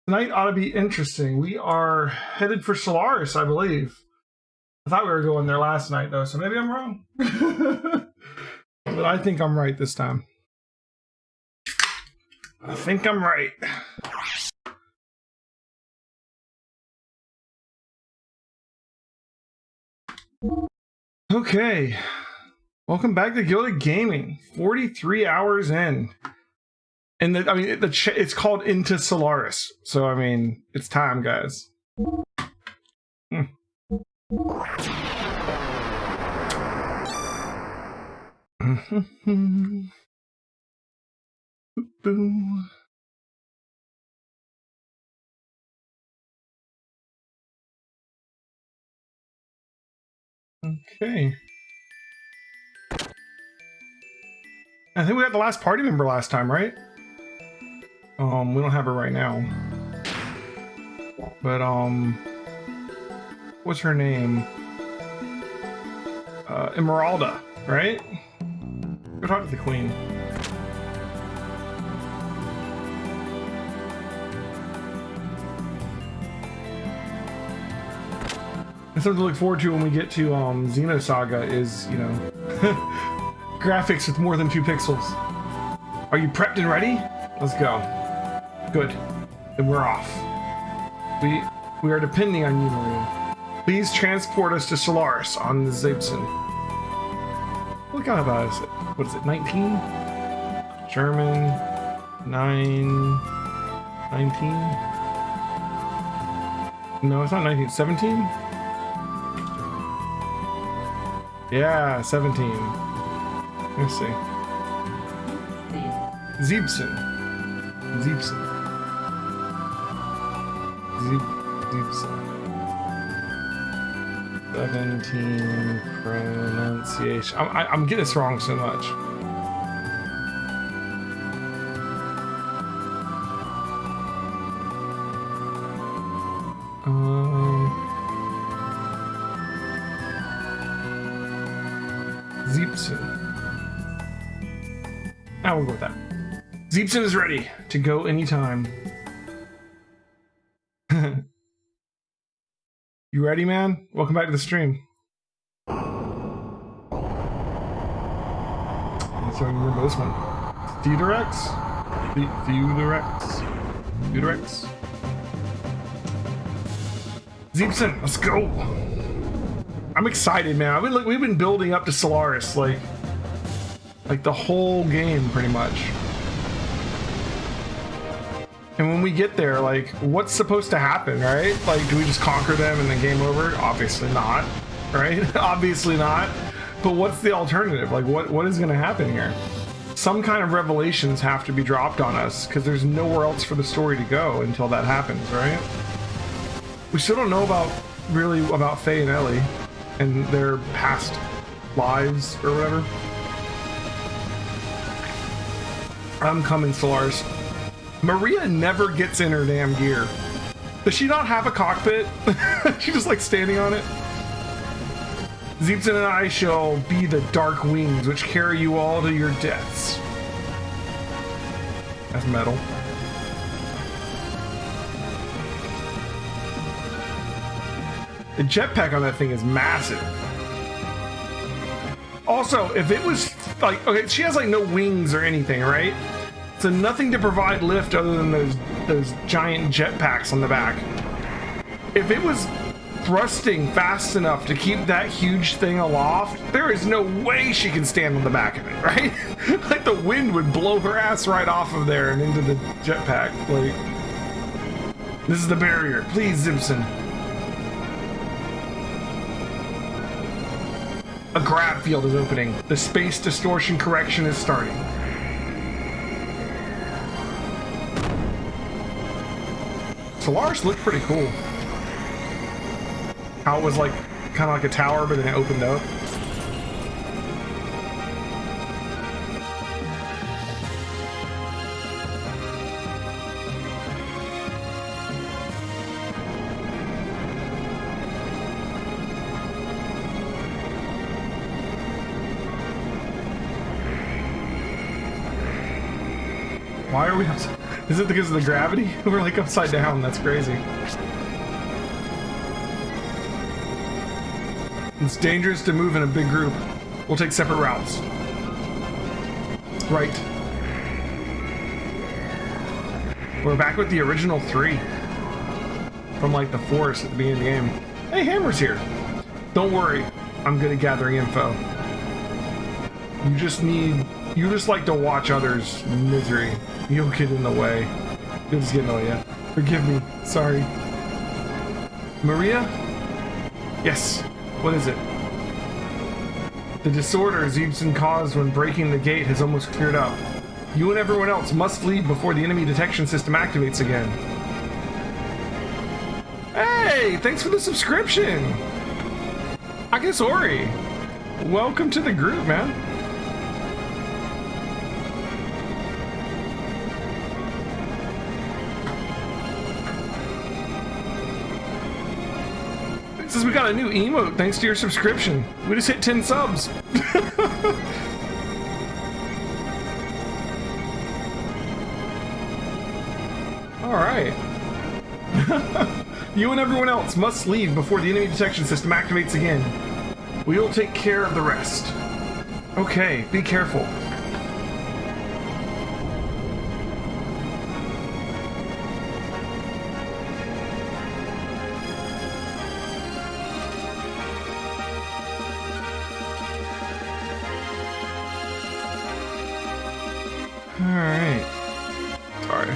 Tonight ought to be interesting. We are headed for Solaris, I believe. I thought we were going there last night, though, so maybe I'm wrong. But I think I'm right this time. I think I'm right. Okay. Welcome back to Gilded Gaming. 43 hours in. And it's called Into Solaris. So, I mean, it's time, guys. Okay. I think we got the last party member last time, right? We don't have her right now. But, what's her name? Emeralda, right? Go talk to the queen. And something to look forward to when we get to Xenosaga is, you know, graphics with more than 2 pixels. Are you prepped and ready? Let's go. Good. Then we're off. We are depending on you, Maria. Please transport us to Solaris on the Zebson. Look how about it. What is it, 19? German, 9, 19? No, it's not 19, 17? Yeah, 17. Let's see. Zebson. Zebson. Zebson. 17 pronunciation. I'm getting this wrong so much. Zebson. Now we'll go with that. Zebson is ready to go anytime. You ready, man? Welcome back to the stream. So I remember this one. Theodorex? Theodorex? Zebson, let's go. I'm excited, man. We've been building up to Solaris like the whole game, pretty much. And when we get there, like, what's supposed to happen, right? Like, do we just conquer them and then game over? Obviously not, right? Obviously not. But what's the alternative? Like, what is going to happen here? Some kind of revelations have to be dropped on us, because there's nowhere else for the story to go until that happens, right? We still don't know about Faye and Ellie and their past lives or whatever. I'm coming, Solaris. Maria never gets in her damn gear. Does she not have a cockpit? She's just like standing on it. Zebson and I shall be the dark wings which carry you all to your deaths. That's metal. The jetpack on that thing is massive. Also, if it was like, okay, she has like no wings or anything, right? So nothing to provide lift other than those giant jetpacks on the back. If it was thrusting fast enough to keep that huge thing aloft, there is no way she can stand on the back of it, right? Like the wind would blow her ass right off of there and into the jetpack. Like, this is the barrier. Please, Zebson. A grab field is opening. The space distortion correction is starting. Solaris looked pretty cool. How it was like, kind of like a tower, but then it opened up. Why are we upset? Is it because of the gravity? We're like upside down. That's crazy. It's dangerous to move in a big group. We'll take separate routes. Right. We're back with the original 3. From like the forest at the beginning of the game. Hey, Hammer's here. Don't worry. I'm good at gathering info. You just like to watch others' misery. You'll get in the way. You'll just get in the way, yeah. Forgive me. Sorry. Maria? Yes. What is it? The disorder Zeebson caused when breaking the gate has almost cleared up. You and everyone else must leave before the enemy detection system activates again. Hey, thanks for the subscription! I guess Ori. Welcome to the group, man. It says we got a new emote thanks to your subscription. We just hit 10 subs. Alright. You and everyone else must leave before the enemy detection system activates again. We'll take care of the rest. Okay, be careful. Alright. Sorry.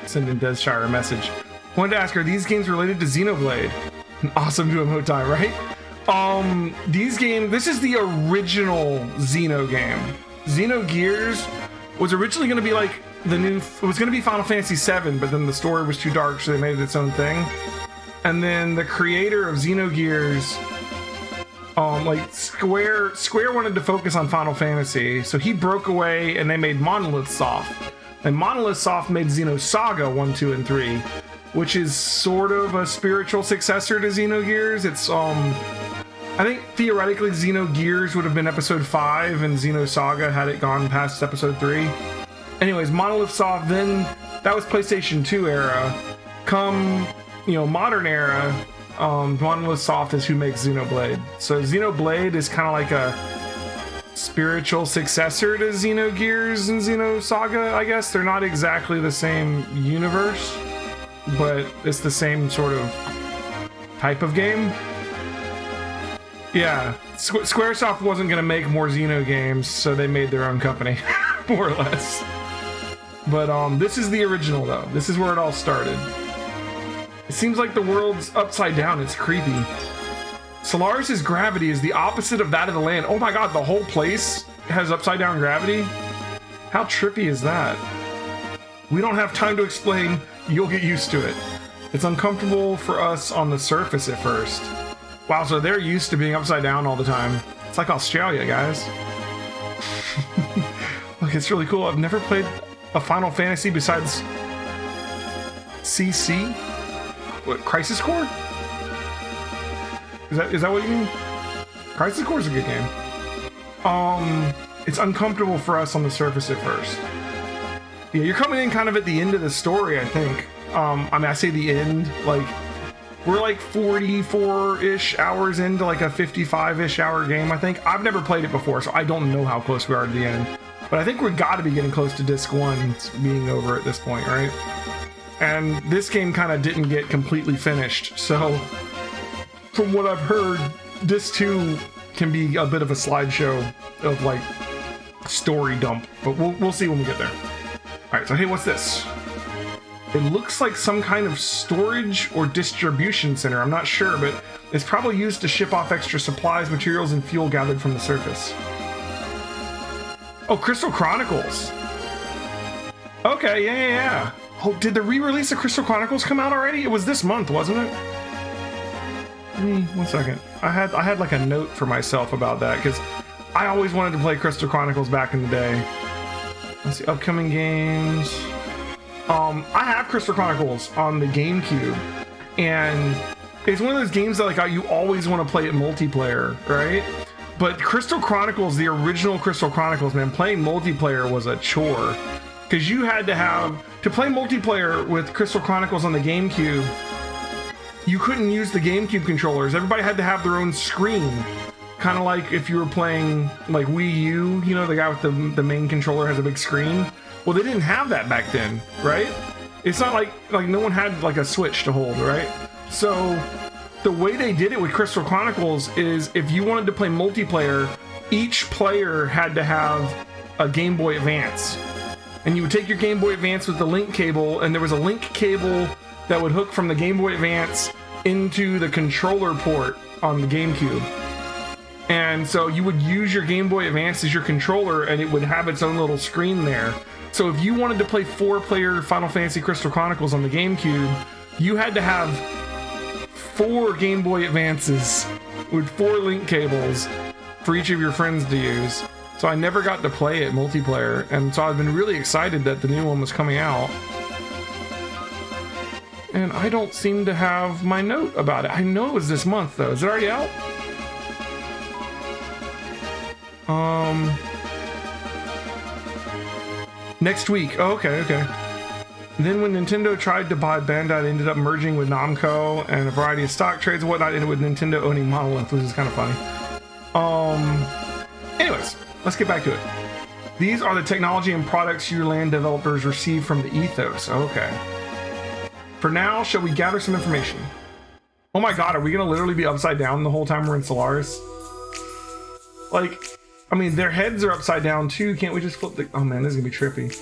Sending Desshire a message. Wanted to ask, are these games related to Xenoblade? An awesome to emote time, right? This is the original Xeno game. Xenogears was originally going to be like it was going to be Final Fantasy VII, but then the story was too dark, so they made it its own thing. And then the creator of Xenogears, Square wanted to focus on Final Fantasy, so he broke away and they made Monolith Soft. And Monolith Soft made Xenosaga 1, 2, and 3, which is sort of a spiritual successor to Xenogears. It's, I think theoretically Xenogears would have been episode 5 and Xenosaga had it gone past episode 3. Anyways, Monolith Soft, then that was PlayStation 2 era. Come, modern era, Monolith Soft is who makes Xenoblade. So Xenoblade is kind of like a spiritual successor to Xenogears and Xenosaga, I guess. They're not exactly the same universe, but it's the same sort of type of game. Yeah, Squaresoft wasn't going to make more Xeno games, so they made their own company, more or less. But this is the original, though. This is where it all started. It seems like the world's upside down. It's creepy. Solaris' gravity is the opposite of that of the land. Oh my god, the whole place has upside down gravity? How trippy is that? We don't have time to explain. You'll get used to it. It's uncomfortable for us on the surface at first. Wow, so they're used to being upside down all the time. It's like Australia, guys. Look, it's really cool. I've never played a Final Fantasy besides CC? What, Crisis Core? Is that what you mean? Crisis Core is a good game. It's uncomfortable for us on the surface at first. Yeah, you're coming in kind of at the end of the story, I think. I say the end, like, we're like 44-ish hours into like a 55-ish hour game, I think. I've never played it before, so I don't know how close we are to the end. But I think we've got to be getting close to Disc 1 being over at this point, right? And this game kind of didn't get completely finished, so from what I've heard, Disc 2 can be a bit of a slideshow of like story dump, but we'll see when we get there. All right, so hey, what's this? It looks like some kind of storage or distribution center. I'm not sure, but it's probably used to ship off extra supplies, materials, and fuel gathered from the surface. Oh, Crystal Chronicles. Okay, yeah. Oh, did the re-release of Crystal Chronicles come out already? It was this month, wasn't it? 1 second. I had like a note for myself about that because I always wanted to play Crystal Chronicles back in the day. Let's see, upcoming games. I have Crystal Chronicles on the GameCube, and it's one of those games that like you always want to play it multiplayer, right? But Crystal Chronicles, the original Crystal Chronicles, man, playing multiplayer was a chore because you had to have, to play multiplayer with Crystal Chronicles on the GameCube, you couldn't use the GameCube controllers. Everybody had to have their own screen. Kind of like if you were playing like Wii U, you know, the guy with the main controller has a big screen. Well, they didn't have that back then, right? It's not like no one had like a Switch to hold, right? So the way they did it with Crystal Chronicles is if you wanted to play multiplayer, each player had to have a Game Boy Advance. And you would take your Game Boy Advance with the link cable, and there was a link cable that would hook from the Game Boy Advance into the controller port on the GameCube. And so you would use your Game Boy Advance as your controller, and it would have its own little screen there. So if you wanted to play 4-player Final Fantasy Crystal Chronicles on the GameCube, you had to have 4 Game Boy Advances with 4 link cables for each of your friends to use. So I never got to play it multiplayer, and so I've been really excited that the new one was coming out. And I don't seem to have my note about it. I know it was this month, though. Is it already out? Next week. Oh, okay. Then when Nintendo tried to buy Bandai, they ended up merging with Namco and a variety of stock trades and whatnot, and with Nintendo owning Monolith, which is kind of funny. Anyways, let's get back to it. These are the technology and products your land developers receive from the Ethos. Okay. For now, shall we gather some information? Oh my god, are we gonna literally be upside down the whole time we're in Solaris? Like, I mean, their heads are upside down too. Can't we just flip the... Oh man, this is gonna be trippy.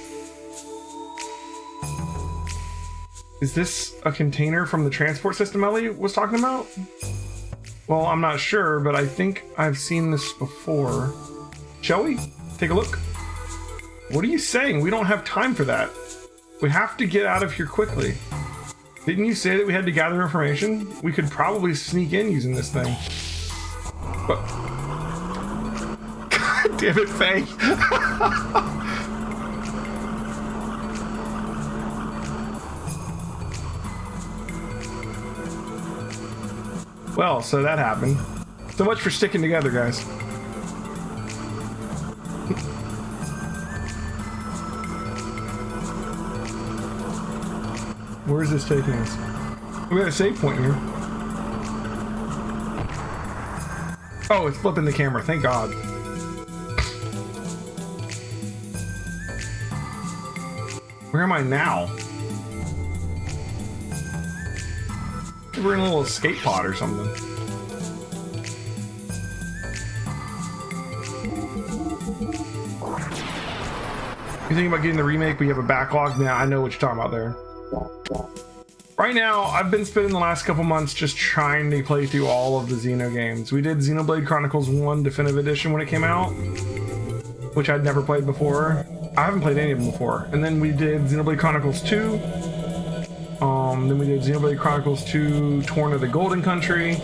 Is this a container from the transport system Ellie was talking about? Well, I'm not sure, but I think I've seen this before. Shall we? Take a look. What are you saying? We don't have time for that. We have to get out of here quickly. Didn't you say that we had to gather information? We could probably sneak in using this thing. But... God damn it, Faye. Well, so that happened. So much for sticking together, guys. Where is this taking us? We got a save point here. Oh, it's flipping the camera. Thank God. Where am I now? We're in a little escape pod or something. You thinking about getting the remake, but you have a backlog? Now I know what you're talking about there. Right now, I've been spending the last couple months just trying to play through all of the Xeno games. We did Xenoblade Chronicles 1 Definitive Edition when it came out, which I'd never played before. I haven't played any of them before. And then we did Xenoblade Chronicles 2. Then we did Xenoblade Chronicles 2 Torn of the Golden Country.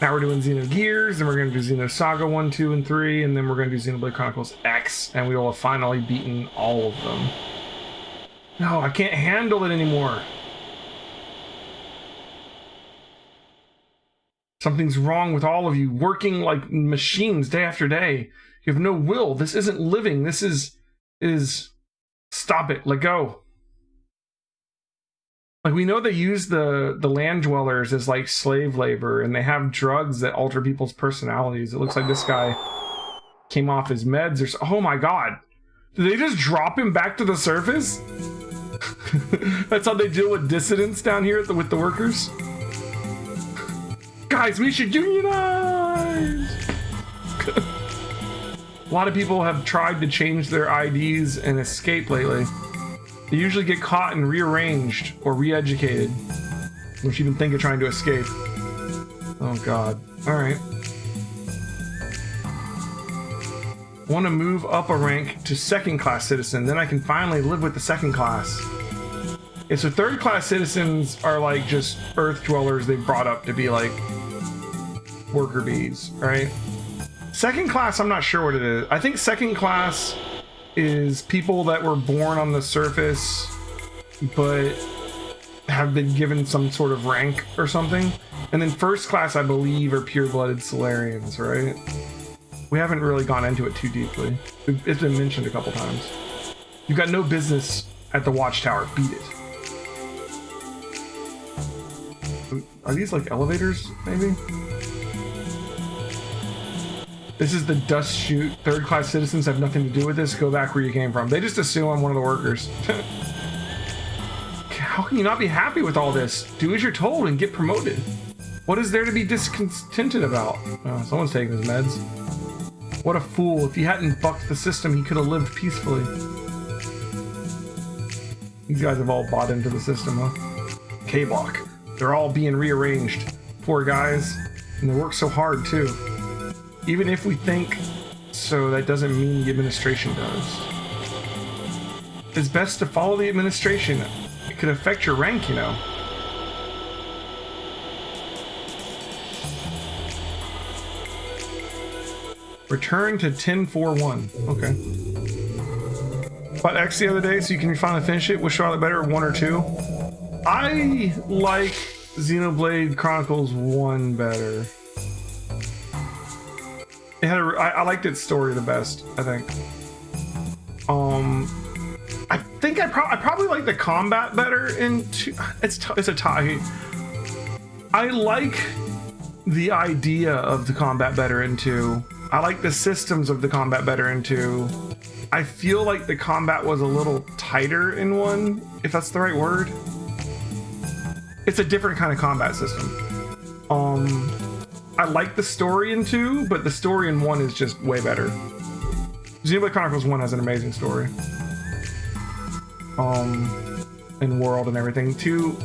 Now we're doing Xenogears, then we're going to do Xenosaga 1, 2, and 3, and then we're going to do Xenoblade Chronicles X, and we will have finally beaten all of them. No, I can't handle it anymore. Something's wrong with all of you, working like machines day after day. You have no will. This isn't living. This is... Stop it. Let go. Like, we know they use the land dwellers as like slave labor, and they have drugs that alter people's personalities. It looks like this guy came off his meds or so. Oh my god. Did they just drop him back to the surface? That's how they deal with dissidents down here with the workers. Guys, we should unionize! A lot of people have tried to change their IDs and escape lately. They usually get caught and rearranged or re-educated. Don't even think of trying to escape. Oh god. Alright. Want to move up a rank to second class citizen, then I can finally live with the second class. Yeah, so third class citizens are like just earth dwellers they brought up to be like worker bees, right? Second class, I'm not sure what it is. I think second class is people that were born on the surface but have been given some sort of rank or something. And then first class, I believe, are pure-blooded Solarians, right? We haven't really gone into it too deeply. It's been mentioned a couple times. You got no business at the watchtower. Beat it. Are these like elevators, maybe? This is the dust chute. Third-class citizens have nothing to do with this. Go back where you came from. They just assume I'm one of the workers. How can you not be happy with all this? Do as you're told and get promoted. What is there to be discontented about? Oh, someone's taking his meds. What a fool. If he hadn't bucked the system, he could have lived peacefully. These guys have all bought into the system, huh? K-Block. They're all being rearranged. Poor guys. And they work so hard, too. Even if we think so, that doesn't mean the administration does. It's best to follow the administration. It could affect your rank, you know. Return to 1041. Okay. Bought X the other day, so you can finally finish it. Which Charlotte better, 1 or 2? I like Xenoblade Chronicles 1 better. It had I liked its story the best, I think. I think I probably like the combat better in 2. It's a tie. I like the idea of the combat better in 2. I like the systems of the combat better in 2. I feel like the combat was a little tighter in 1, if that's the right word. It's a different kind of combat system. I like the story in 2, but the story in 1 is just way better. Xenoblade Chronicles 1 has an amazing story. And world and everything. 2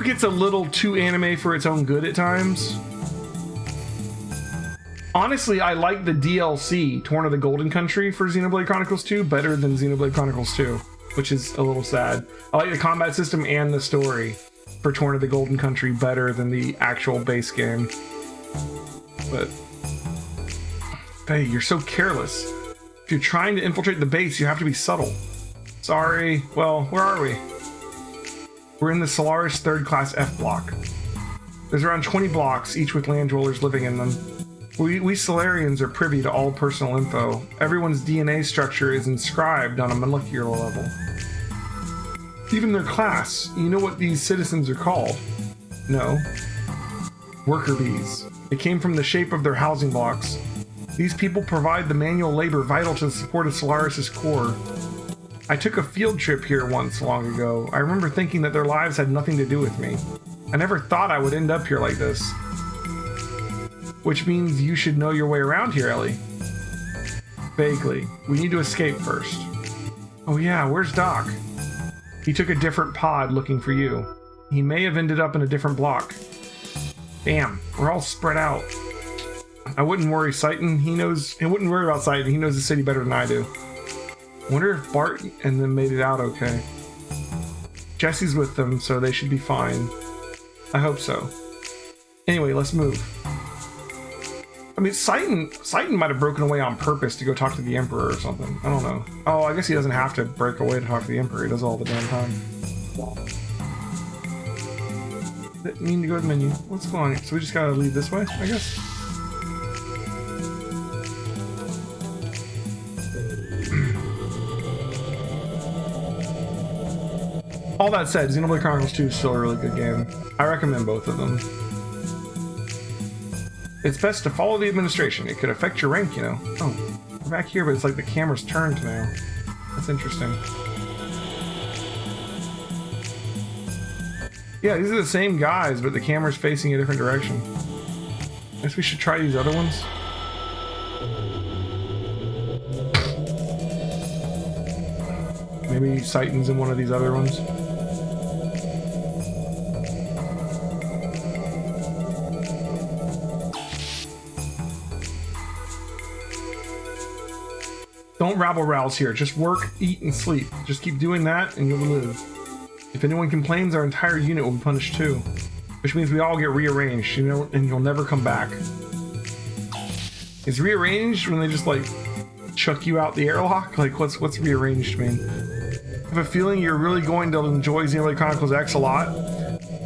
gets a little too anime for its own good at times. Honestly, I like the DLC, Torn of the Golden Country, for Xenoblade Chronicles 2 better than Xenoblade Chronicles 2, which is a little sad. I like the combat system and the story for Torn of the Golden Country better than the actual base game. But, hey, you're so careless. If you're trying to infiltrate the base, you have to be subtle. Sorry. Well, where are we? We're in the Solaris 3rd class F block. There's around 20 blocks, each with land dwellers living in them. We Solarians are privy to all personal info. Everyone's DNA structure is inscribed on a molecular level. Even their class. You know what these citizens are called? No. Worker bees. It came from the shape of their housing blocks. These people provide the manual labor vital to the support of Solaris' core. I took a field trip here once long ago. I remember thinking that their lives had nothing to do with me. I never thought I would end up here like this. Which means you should know your way around here, Ellie. Vaguely. We need to escape first. Oh yeah, where's Doc? He took a different pod looking for you. He may have ended up in a different block. Damn, we're all spread out. I wouldn't worry, Saiton. I wouldn't worry about Saiton. He knows the city better than I do. Wonder if Bart and them made it out okay. Jesse's with them, so they should be fine. I hope so. Anyway, let's move. I mean, Saiton might have broken away on purpose to go talk to the Emperor or something. I don't know. Oh, I guess he doesn't have to break away to talk to the Emperor. He does all the damn time. Didn't mean to go to the menu. What's going on here? So we just gotta leave this way, I guess? All that said, Xenoblade Chronicles 2 is still a really good game. I recommend both of them. It's best to follow the administration. It could affect your rank, you know. Oh, we're back here, but it's like the camera's turned now. That's interesting. Yeah, these are the same guys, but the camera's facing a different direction. I guess we should try these other ones. Maybe Saiton's in one of these other ones. Don't rabble-rouse here. Just work, eat, and sleep. Just keep doing that, and you'll live. If anyone complains, our entire unit will be punished too. Which means we all get rearranged, you know, and you'll never come back. Is rearranged when they just, like, chuck you out the airlock? Like, what's rearranged mean? I have a feeling you're really going to enjoy Xenoblade Chronicles X a lot.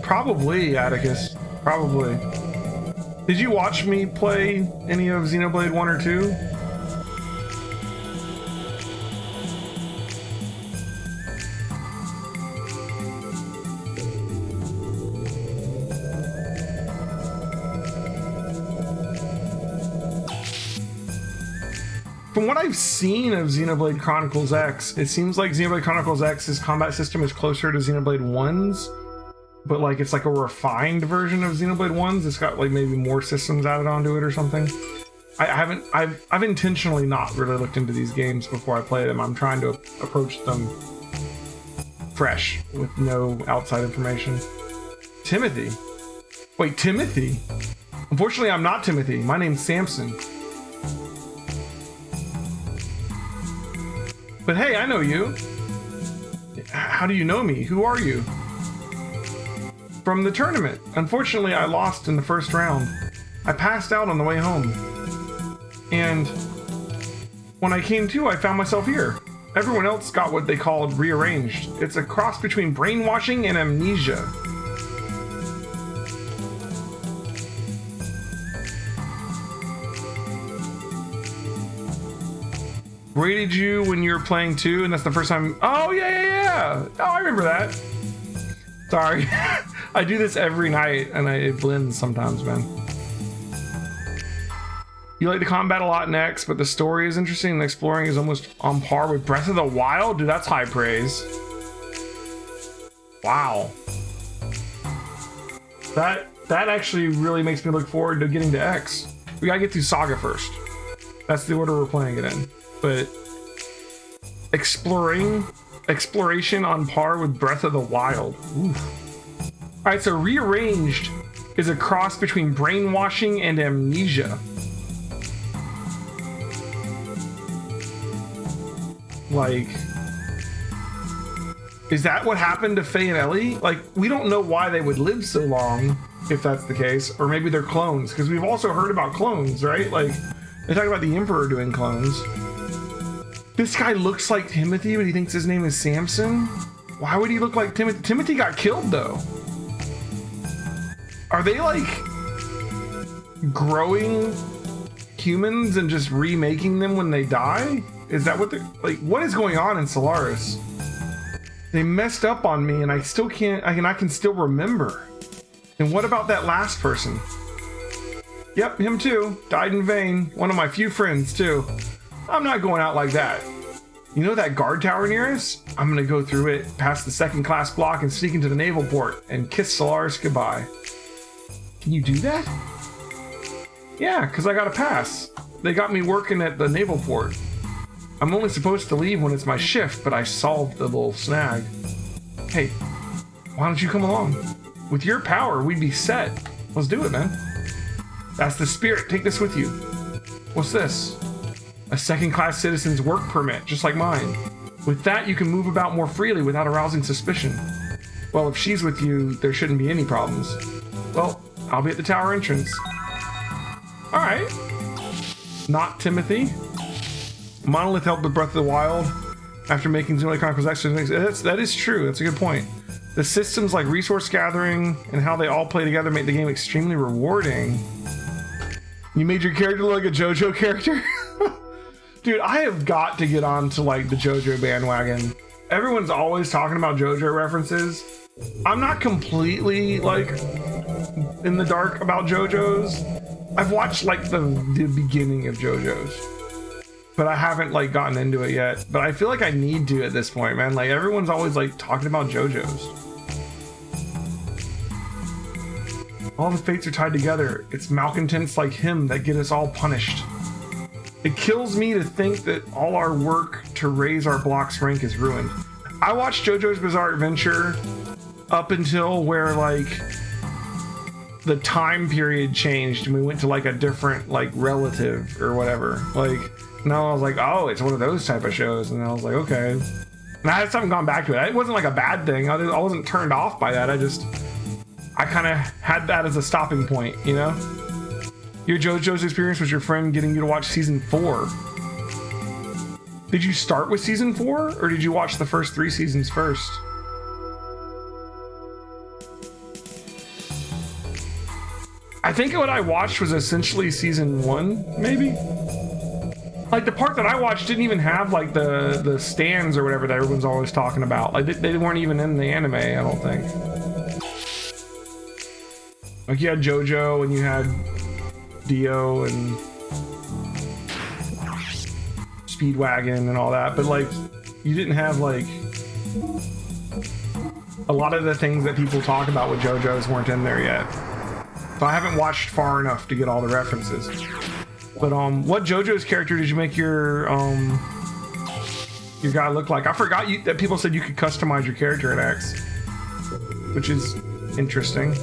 Probably, Atticus. Probably. Did you watch me play any of Xenoblade 1 or 2? From what I've seen of Xenoblade Chronicles X, it seems like Xenoblade Chronicles X's combat system is closer to Xenoblade 1's, but like it's like a refined version of Xenoblade 1's. It's got like maybe more systems added onto it or something. I've intentionally not really looked into these games before I play them. I'm trying to approach them fresh with no outside information. Timothy. Wait, Timothy? Unfortunately, I'm not Timothy. My name's Samson. But hey, I know you. How do you know me? Who are you? From the tournament. Unfortunately, I lost in the first round. I passed out on the way home. And when I came to, I found myself here. Everyone else got what they called rearranged. It's a cross between brainwashing and amnesia. Rated you when you were playing too, and that's the first time. Oh yeah. Oh, I remember that. Sorry. I do this every night and it blends sometimes, man. You like the combat a lot in X, but the story is interesting and exploring is almost on par with Breath of the Wild. Dude, that's high praise. Wow. That actually really makes me look forward to getting to X. We gotta get through Saga first. That's the order we're playing it in. But exploration on par with Breath of the Wild. Oof. All right, so rearranged is a cross between brainwashing and amnesia. Like, is that what happened to Faye and Ellie? Like, we don't know why they would live so long if that's the case, or maybe they're clones, because we've also heard about clones, right? Like, they talk about the Emperor doing clones. This guy looks like Timothy, but he thinks his name is Samson. Why would he look like Timothy? Timothy got killed, though. Are they, like, growing humans and just remaking them when they die? Is that what they're... Like, what is going on in Solaris? They messed up on me, and I still can't... I can still remember. And what about that last person? Yep, him too. Died in vain. One of my few friends, too. I'm not going out like that. You know that guard tower near us? I'm gonna go through it, past the second class block, and sneak into the naval port, and kiss Solaris goodbye. Can you do that? Yeah, because I got a pass. They got me working at the naval port. I'm only supposed to leave when it's my shift, but I solved the little snag. Hey, why don't you come along? With your power, we'd be set. Let's do it, man. That's the spirit. Take this with you. What's this? A second-class citizen's work permit, just like mine. With that, you can move about more freely without arousing suspicion. Well, if she's with you, there shouldn't be any problems. Well, I'll be at the tower entrance. All right. Not Timothy. Monolith helped with Breath of the Wild after making Xenoblade Chronicles X. That is true. That's a good point. The systems like resource gathering and how they all play together make the game extremely rewarding. You made your character look like a JoJo character? Dude, I have got to get on to like the JoJo bandwagon. Everyone's always talking about JoJo references. I'm not completely like in the dark about JoJo's. I've watched like the beginning of JoJo's, but I haven't like gotten into it yet. But I feel like I need to at this point, man. Like everyone's always like talking about JoJo's. All the fates are tied together. It's malcontents like him that get us all punished. It kills me to think that all our work to raise our block's rank is ruined. I watched JoJo's Bizarre Adventure up until where like the time period changed and we went to like a different like relative or whatever. Like now I was like, oh, it's one of those type of shows, and I was like, okay. And I just haven't gone back to it. It wasn't like a bad thing. I wasn't turned off by that. I kind of had that as a stopping point, you know? Your JoJo's experience was your friend getting you to watch season 4. Did you start with season 4, or did you watch the first 3 seasons first? I think what I watched was essentially season 1, maybe? Like the part that I watched didn't even have like the stands or whatever that everyone's always talking about. Like they weren't even in the anime, I don't think. Like you had JoJo and you had Dio and Speedwagon and all that, but like you didn't have like a lot of the things that people talk about with JoJo's weren't in there yet. So I haven't watched far enough to get all the references. But what JoJo's character did you make your guy look like? I forgot that people said you could customize your character at X, which is interesting.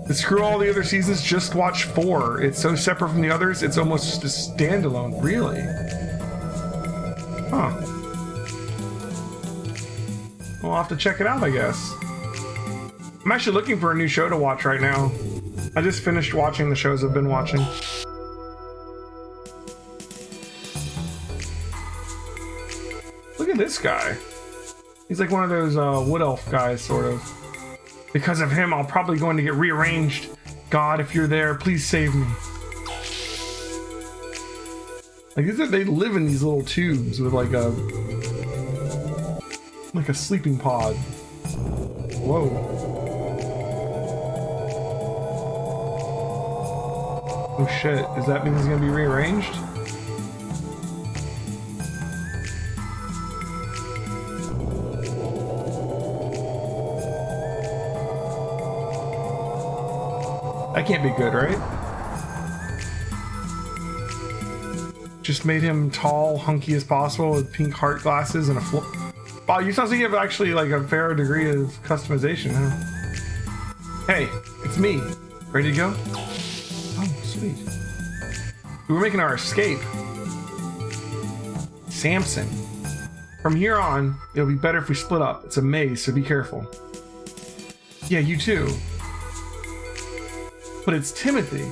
But screw all the other seasons, just watch 4. It's so separate from the others, it's almost a standalone. Really? Huh. Well, I'll have to check it out, I guess. I'm actually looking for a new show to watch right now. I just finished watching the shows I've been watching. Look at this guy. He's like one of those wood elf guys, sort of. Because of him, I'm probably going to get rearranged. God, if you're there, please save me. Like, they live in these little tubes with like a sleeping pod. Whoa. Oh shit, does that mean he's gonna be rearranged? That can't be good, right? Just made him tall, hunky as possible with pink heart glasses and a flip. Wow, you sound like you have actually like a fair degree of customization, huh? Hey, it's me. Ready to go? Oh, sweet. We were making our escape. Samson. From here on, it'll be better if we split up. It's a maze, so be careful. Yeah, you too. But it's Timothy.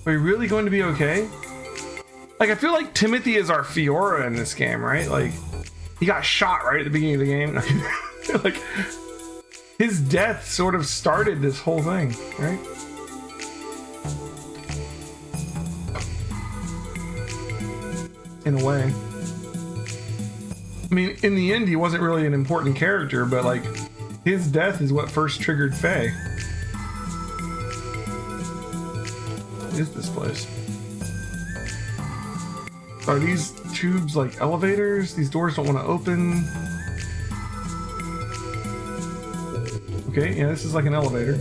Are we really going to be okay? Like, I feel like Timothy is our Fiora in this game, right? Like, he got shot right at the beginning of the game. Like, his death sort of started this whole thing, right? In a way. I mean, in the end, he wasn't really an important character, but like, his death is what first triggered Faye. What is this place? Are these tubes like elevators? These doors don't want to open. Okay, yeah, this is like an elevator.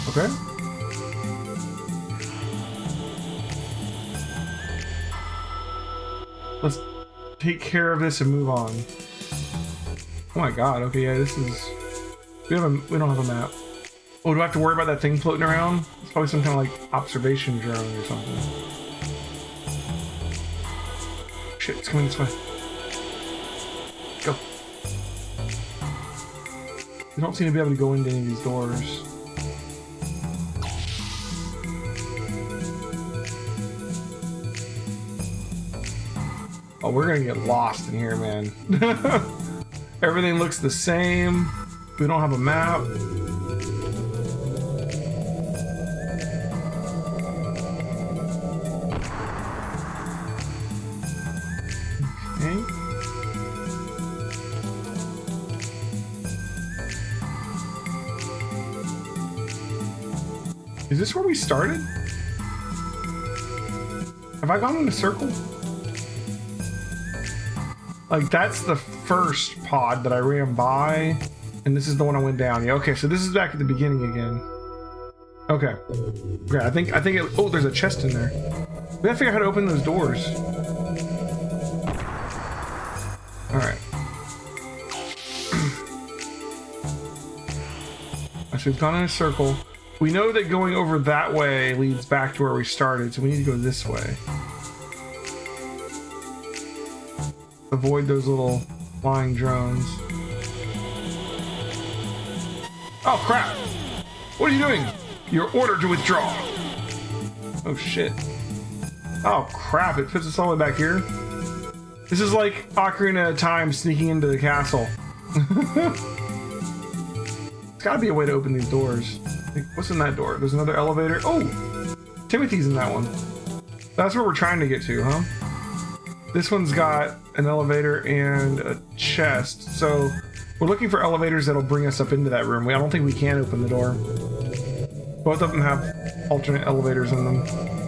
Okay. Let's take care of this and move on. Oh my god, okay, yeah, this is... We don't have a map. Oh, do I have to worry about that thing floating around? It's probably some kind of like observation drone or something. Shit, it's coming this way. Go. We don't seem to be able to go into any of these doors. Oh, we're gonna get lost in here, man. Everything looks the same. We don't have a map. Okay. Is this where we started? Have I gone in a circle? Like, that's the first pod that I ran by, and this is the one I went down. Yeah, okay, so this is back at the beginning again. Okay. Okay, I think it, oh, there's a chest in there. We gotta figure out how to open those doors. Alright. So we've gone in a circle. We know that going over that way leads back to where we started, so we need to go this way. Avoid those little flying drones. Oh crap! What are you doing? You're ordered to withdraw. Oh shit. Oh crap, it puts us all the way back here. This is like Ocarina of Time sneaking into the castle. There's gotta be a way to open these doors. What's in that door? There's another elevator. Oh! Timothy's in that one. That's where we're trying to get to, huh? This one's got an elevator and a chest, so we're looking for elevators that'll bring us up into that room. I don't think we can open the door. Both of them have alternate elevators in them.